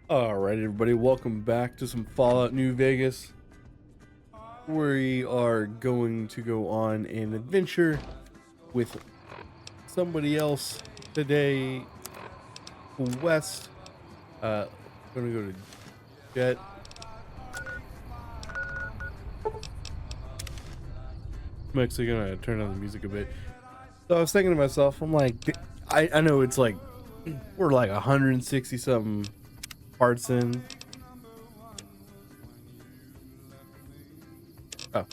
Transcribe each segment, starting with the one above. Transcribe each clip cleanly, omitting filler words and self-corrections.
Alright, everybody, welcome back to some Fallout New Vegas. We are going to go on an adventure with somebody else today. West. Gonna go to Jet. I'm actually gonna turn on the music a bit. So I was thinking to myself, I'm like, I know it's like, we're like 160 something parts in. Oh,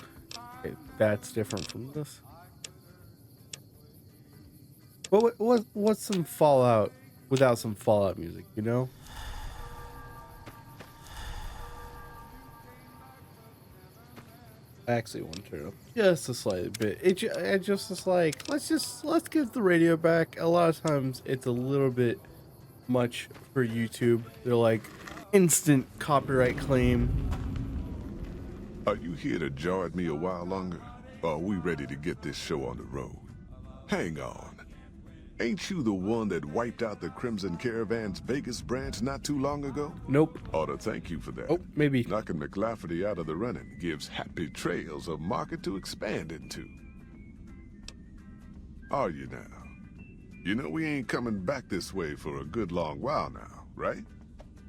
okay, that's different from this. What's some Fallout without some Fallout music, you know? I actually want to turn it up just a slight bit. It just is like, let's give the radio back. A lot of times it's a little bit much for YouTube. They're like instant copyright claim. Are you here to jar at me a while longer? Or are we ready to get this show on the road? Hang on. Ain't you the one that wiped out the Crimson Caravan's Vegas branch not too long ago? Nope. Ought to thank you for that. Oh, maybe. Knocking McLafferty out of the running gives Happy Trails a market to expand into. Are you now? You know we ain't coming back this way for a good long while now, right?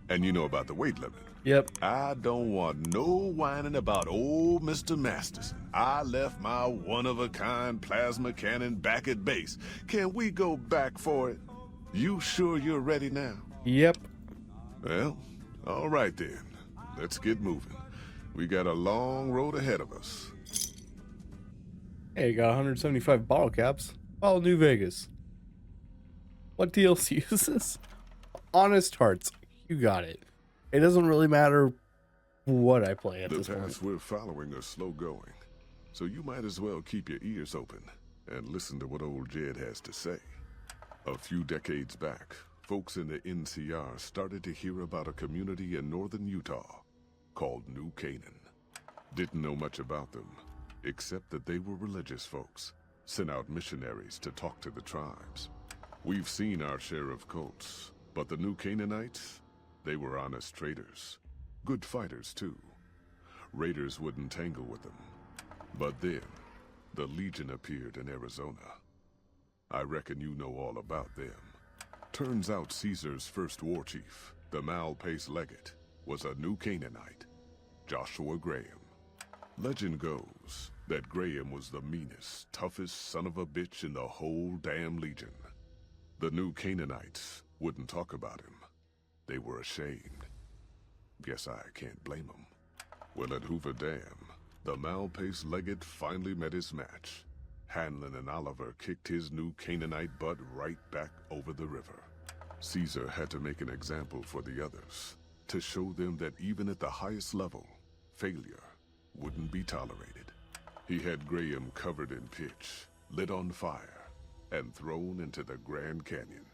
And you know about the weight limit. Yep. I don't want no whining about old Mr. Masterson. I left my one-of-a-kind plasma cannon back at base. Can we go back for it? You sure you're ready now? Yep. Well, all right then. Let's get moving. We got a long road ahead of us. Hey, you got 175 bottle caps. All New Vegas. What DLC is this? Honest Hearts. You got it. It doesn't really matter what I play at this point. The paths we're following are slow going, so you might as well keep your ears open and listen to what old Jed has to say. A few decades back, folks in the NCR started to hear about a community in northern Utah called New Canaan. Didn't know much about them, except that they were religious folks, sent out missionaries to talk to the tribes. We've seen our share of cults, but the New Canaanites, they were honest traders. Good fighters, too. Raiders wouldn't tangle with them. But then, the Legion appeared in Arizona. I reckon you know all about them. Turns out Caesar's first war chief, the Malpais Legate, was a New Canaanite, Joshua Graham. Legend goes that Graham was the meanest, toughest son of a bitch in the whole damn Legion. The New Canaanites wouldn't talk about him. They were ashamed. Guess I can't blame them. Well, at Hoover Dam, the Malpais Legate finally met his match. Hanlon and Oliver kicked his New Canaanite butt right back over the river. Caesar had to make an example for the others, to show them that even at the highest level, failure wouldn't be tolerated. He had Graham covered in pitch, lit on fire, and thrown into the Grand Canyon.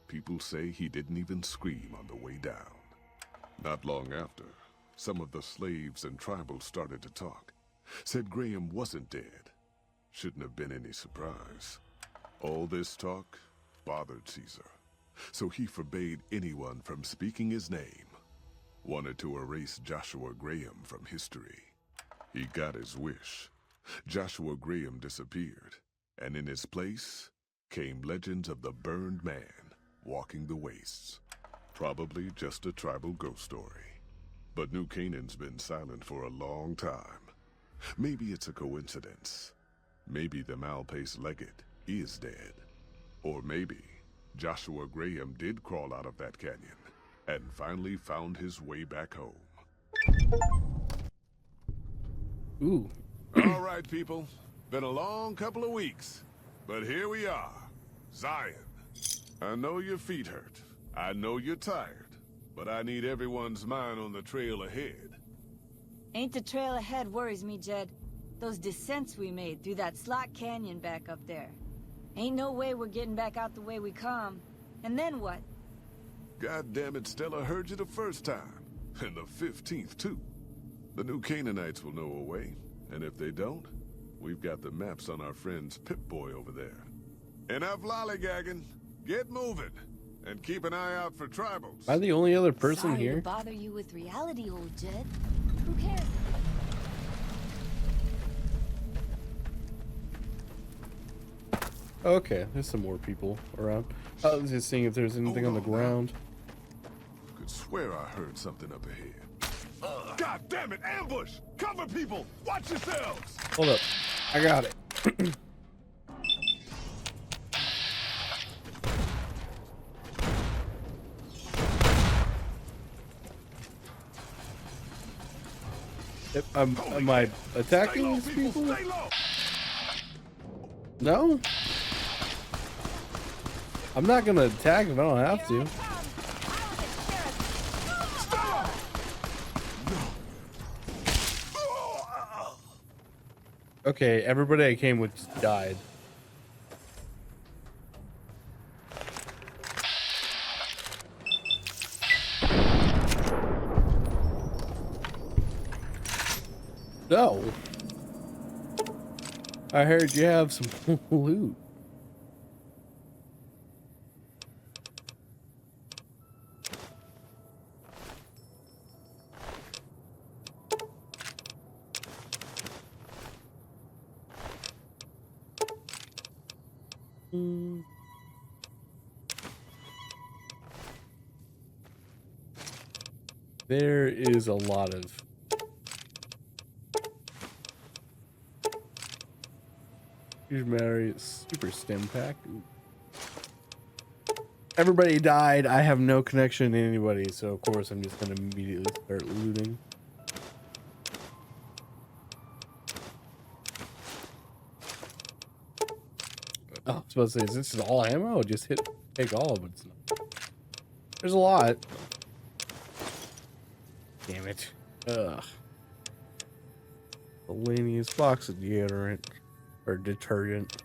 People say he didn't even scream on the way down. Not long after, some of the slaves and tribals started to talk. Said Graham wasn't dead. Shouldn't have been any surprise. All this talk bothered Caesar, so he forbade anyone from speaking his name. Wanted to erase Joshua Graham from history. He got his wish. Joshua Graham disappeared, and in his place came legends of the Burned Man walking the wastes. Probably just a tribal ghost story. But New Canaan's been silent for a long time. Maybe it's a coincidence. Maybe the Malpais Legate is dead. Or maybe Joshua Graham did crawl out of that canyon and finally found his way back home. Ooh. All right, people. Been a long couple of weeks. But here we are. Zion. I know your feet hurt. I know you're tired. But I need everyone's mind on the trail ahead. Ain't the trail ahead worries me, Jed. Those descents we made through that slot canyon back up there. Ain't no way we're getting back out the way we come. And then what? God damn it, Stella heard you the first time. And the 15th, too. The New Canaanites will know a way. And if they don't, we've got the maps on our friend's Pip-Boy over there. Enough lollygagging. Get moving. And keep an eye out for tribals. Am I the only other person Sorry here? to bother you with reality, old Jed. Who cares? Okay, there's some more people around. I was just seeing if there's anything on the Hold on now. ground. Could swear I heard something up ahead. God damn it! Ambush! Cover people! Watch yourselves! Hold up. I got it. Am I attacking these people? Stay low! No? I'm not gonna attack if I don't have to. Okay, everybody I came with just died. No. I heard you have some loot. There is a lot of Here's Mary, super stem pack. Ooh. Everybody died. I have no connection to anybody, so of course I'm just gonna immediately start looting. Oh, I was supposed to say, is this all ammo? Just take all of it. It's not. There's a lot. Damn it. Ugh. Miscellaneous box of deodorant. Or detergent.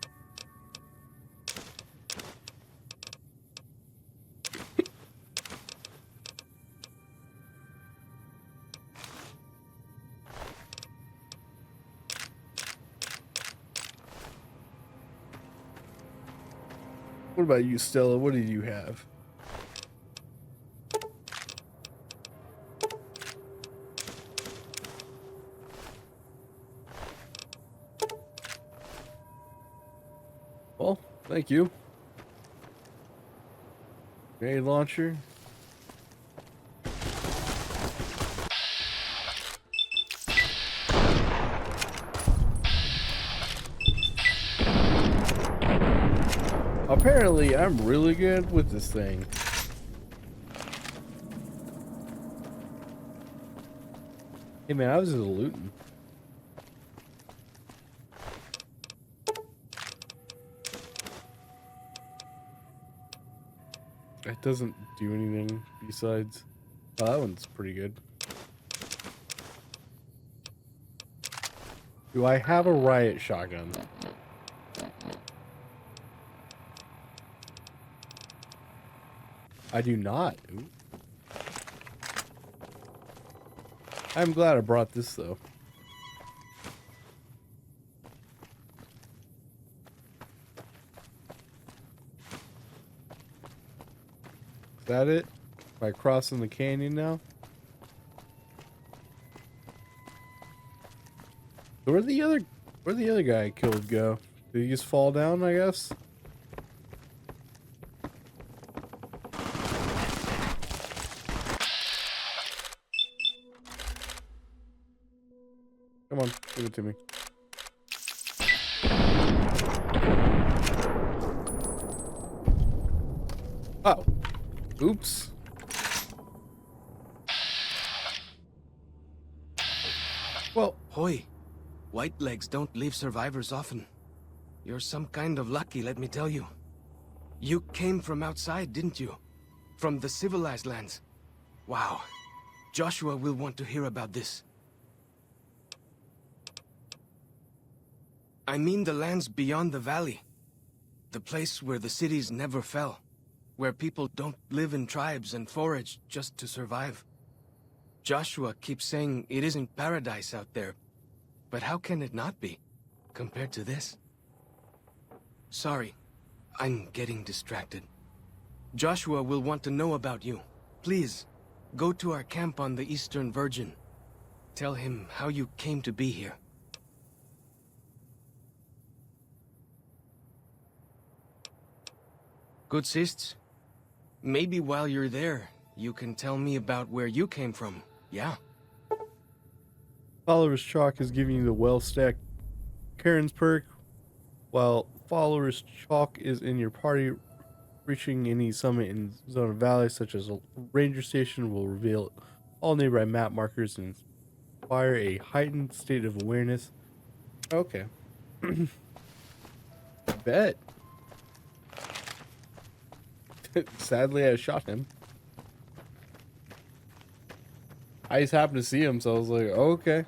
What about you, Stella? What do you have? Well, thank you. Grenade launcher. Apparently, I'm really good with this thing. Hey man, I was just looting. It doesn't do anything besides... Oh, that one's pretty good. Do I have a riot shotgun? I do not. Ooh. I'm glad I brought this though. Is that it? Am I crossing the canyon now? So where'd the other guy I killed go? Did he just fall down, I guess? Come on, give it to me. Oh. Oops. Well, Hoy, white legs don't leave survivors often. You're some kind of lucky, let me tell you. You came from outside, didn't you? From the civilized lands. Wow. Joshua will want to hear about this. I mean the lands beyond the valley. The place where the cities never fell. Where people don't live in tribes and forage just to survive. Joshua keeps saying it isn't paradise out there. But how can it not be, compared to this? Sorry, I'm getting distracted. Joshua will want to know about you. Please, go to our camp on the Eastern Virgin. Tell him how you came to be here. Good sists. Maybe while you're there, you can tell me about where you came from, yeah? Follower's Chalk is giving you the well-stacked Karen's perk, while Follower's Chalk is in your party. Reaching any summit in Zona Valley, such as a ranger station, will reveal all nearby map markers and inspire a heightened state of awareness. Okay. Bet. Sadly, I shot him. I just happened to see him, so I was like, okay.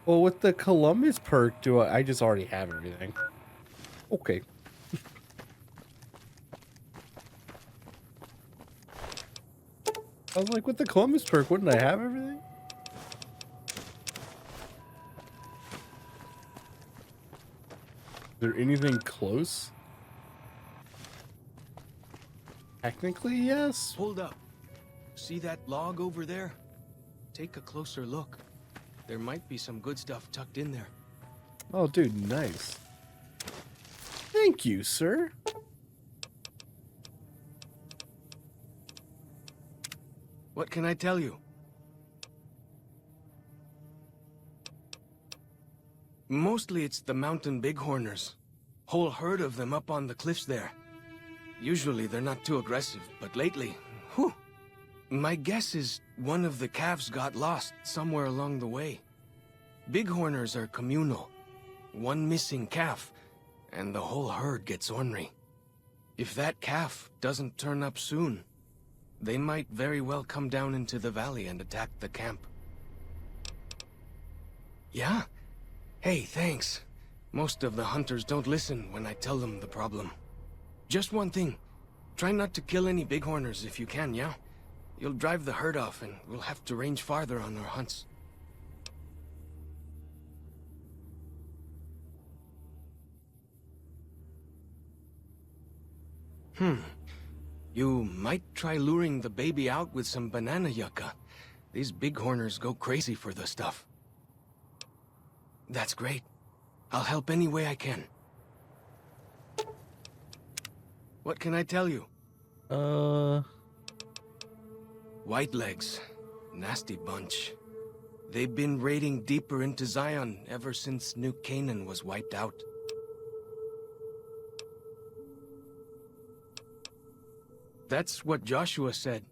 Well, with the Columbus perk, I just already have everything. Okay. I was like, with the Columbus perk, wouldn't I have everything? Is there anything close? Technically, yes. Hold up. See that log over there? Take a closer look. There might be some good stuff tucked in there. Oh, dude, nice. Thank you, sir. What can I tell you? Mostly it's the mountain bighorners. Whole herd of them up on the cliffs there. Usually they're not too aggressive, but lately, whew. My guess is one of the calves got lost somewhere along the way. Bighorners are communal. One missing calf, and the whole herd gets ornery. If that calf doesn't turn up soon, they might very well come down into the valley and attack the camp. Yeah? Hey, thanks. Most of the hunters don't listen when I tell them the problem. Just one thing. Try not to kill any bighorners if you can, yeah? You'll drive the herd off and we'll have to range farther on our hunts. You might try luring the baby out with some banana yucca. These bighorners go crazy for the stuff. That's great. I'll help any way I can. What can I tell you? Whitelegs. Nasty bunch. They've been raiding deeper into Zion ever since New Canaan was wiped out. That's what Joshua said.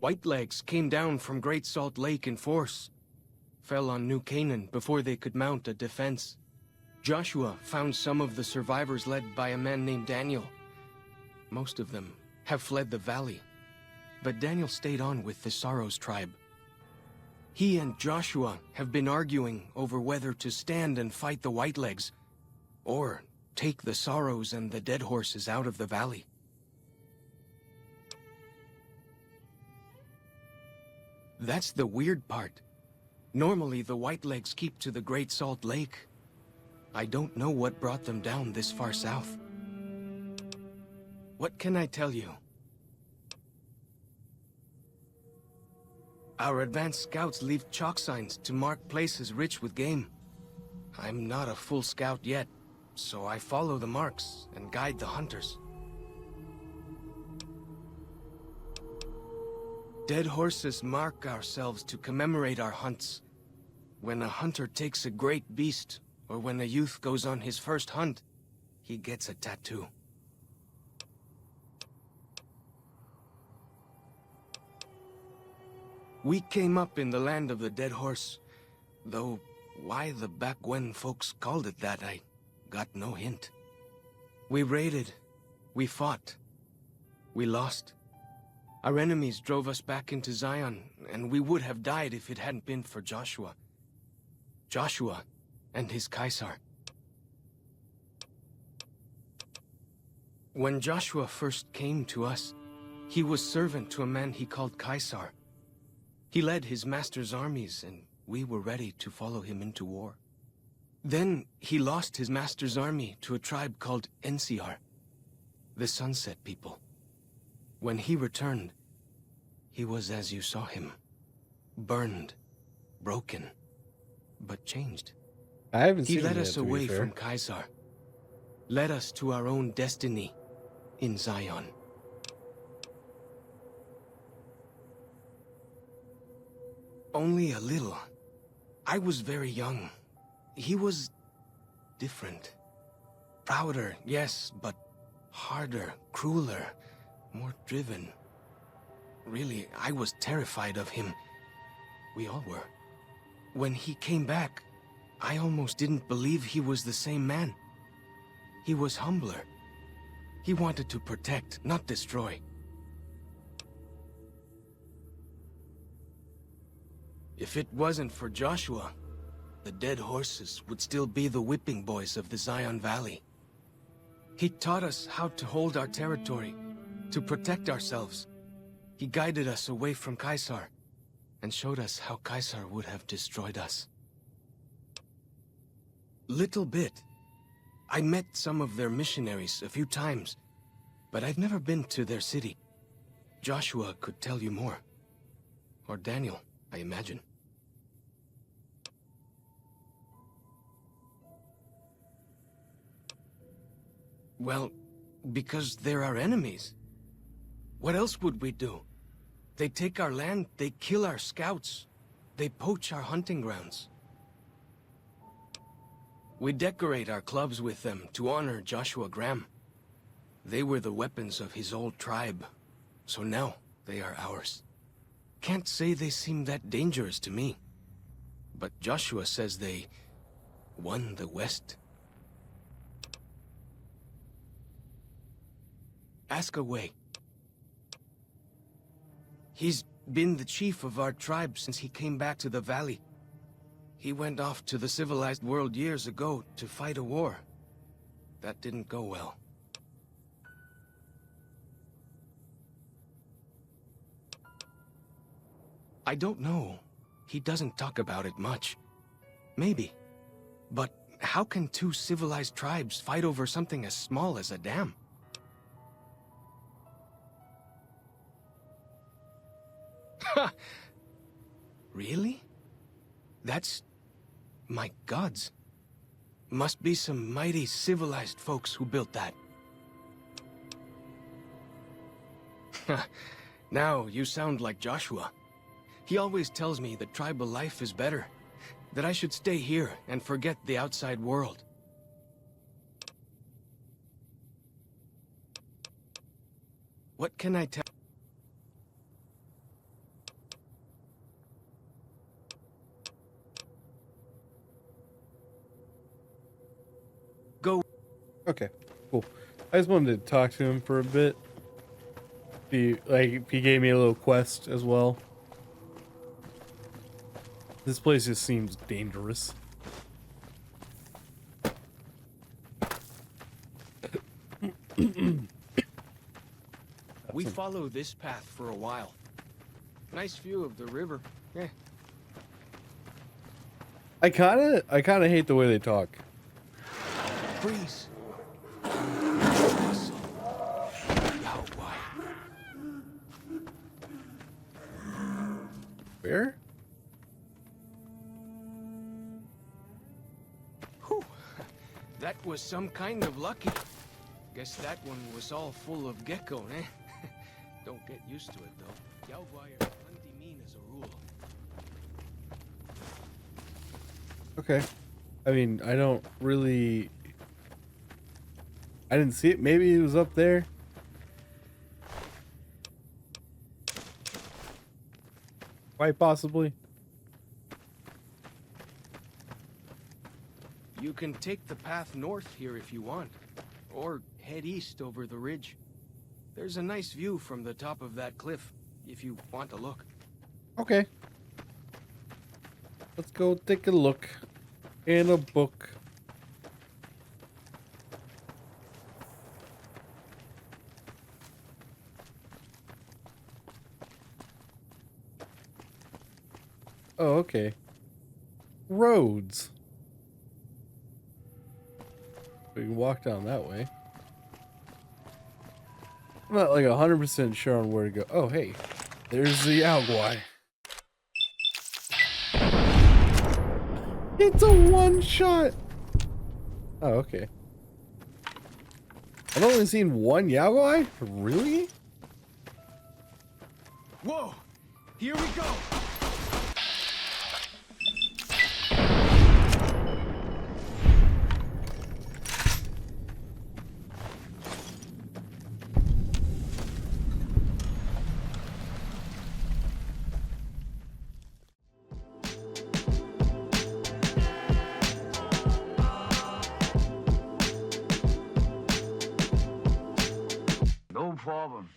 Whitelegs came down from Great Salt Lake in force. Fell on New Canaan before they could mount a defense. Joshua found some of the survivors led by a man named Daniel. Most of them have fled the valley, but Daniel stayed on with the Sorrows tribe. He and Joshua have been arguing over whether to stand and fight the Whitelegs, or take the Sorrows and the Dead Horses out of the valley. That's the weird part. Normally the Whitelegs keep to the Great Salt Lake. I don't know what brought them down this far south. What can I tell you? Our advanced scouts leave chalk signs to mark places rich with game. I'm not a full scout yet, so I follow the marks and guide the hunters. Dead horses mark ourselves to commemorate our hunts. When a hunter takes a great beast, or when a youth goes on his first hunt, he gets a tattoo. We came up in the land of the Dead Horse, though why the back when folks called it that, I got no hint. We raided, we fought, we lost. Our enemies drove us back into Zion, and we would have died if it hadn't been for Joshua. Joshua and his Caesar. When Joshua first came to us, he was servant to a man he called Caesar. He led his master's armies, and we were ready to follow him into war. Then he lost his master's army to a tribe called Ensiar. The Sunset People. When he returned, he was as you saw him. Burned, broken, but changed. I haven't He seen led it us yet, to be away fair. from Caesar. Led us to our own destiny in Zion. Only a little. I was very young. He was different. Prouder, yes, but harder, crueler, more driven. Really, I was terrified of him. We all were. When he came back, I almost didn't believe he was the same man. He was humbler. He wanted to protect, not destroy. If it wasn't for Joshua, the dead horses would still be the whipping boys of the Zion Valley. He taught us how to hold our territory, to protect ourselves. He guided us away from Caesar, and showed us how Caesar would have destroyed us. Little bit. I met some of their missionaries a few times, but I've never been to their city. Joshua could tell you more. Or Daniel, I imagine. Well, because they're our enemies. What else would we do? They take our land, they kill our scouts, they poach our hunting grounds. We decorate our clubs with them to honor Joshua Graham. They were the weapons of his old tribe, so now they are ours. Can't say they seem that dangerous to me, but Joshua says they won the West. Ask away. He's been the chief of our tribe since he came back to the valley. He went off to the civilized world years ago to fight a war. That didn't go well. I don't know. He doesn't talk about it much. Maybe. But how can two civilized tribes fight over something as small as a dam? Ha! Really? That's... my gods. Must be some mighty civilized folks who built that. Now you sound like Joshua. He always tells me that tribal life is better. That I should stay here and forget the outside world. What can I tell? Go. Okay, cool. I just wanted to talk to him for a bit. He gave me a little quest as well. This place just seems dangerous. We follow this path for a while. Nice view of the river. Yeah. I kinda hate the way they talk. Freeze. Where? Whew. That was some kind of lucky. Guess that one was all full of gecko, eh? Don't get used to it, though. Yaoguai are plenty mean as a rule. Okay. I mean, I don't really... I didn't see it. Maybe it was up there. Quite possibly. You can take the path north here if you want, or head east over the ridge. There's a nice view from the top of that cliff, if you want to look. Okay. Let's go take a look in a book. Oh, okay. Roads. We can walk down that way. I'm not like 100% sure on where to go. Oh, hey, there's the Yao Guai. It's a one shot. Oh, okay. I've only seen one Yao Guai? Really? Whoa! Here we go! No problem.